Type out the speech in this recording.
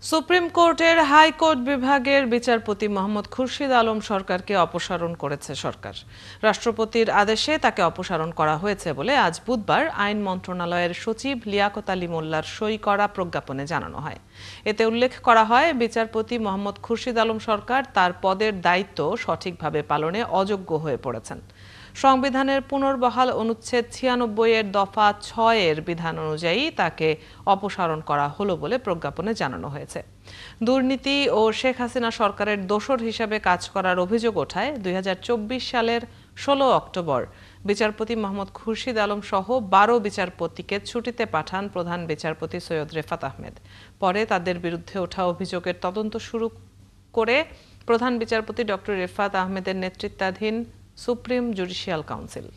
Supreme কোর্টের high court বিভাগের বিচারপতি মোহাম্মদ খুরশিদ আলম সরকারকে অপসারণ করেছে সরকার। রাষ্ট্রপতির আদেশে তাকে অপসারণ করা হয়েছে বলে আজ বুধবার আইন মন্ত্রণালয়ের সচিব লিয়াকত আলী মোল্লার সই করা প্রজ্ঞাপনে জানানো হয়। এতে উল্লেখ করা হয়, বিচারপতি মোহাম্মদ খুরশিদ আলম সরকার তার পদের দায়িত্ব সঠিকভাবে পালনে অযোগ্য হয়ে পড়েছেন। সংবিধানের পুনর্বহাল অনুচ্ছেদ ৯৬ এর দফা ৬ এর বিধান অনুযায়ী তাকে অপসারণ করা হলো বলে প্রজ্ঞাপনে জানানো হয়েছে। দুর্নীতি ও শেখ হাসিনা সরকারের দোসর হিসাবে কাজ করার অভিযোগ ওঠায় ২০২৪ সালের ১৬ অক্টোবর বিচারপতি মোহাম্মদ খুরশিদ আলম সহ ১২ বিচারপতিকে ছুটিতে পাঠান প্রধান বিচারপতি সৈয়দ রেফাত আহমেদ। পরে তাদের বিরুদ্ধে ওঠা অভিযোগের তদন্ত শুরু করে প্রধান বিচারপতি ডক্টর রেফাত আহমেদের নেতৃত্বাধীন সুপ্রিম জুডিশিয়াল কাউন্সিল।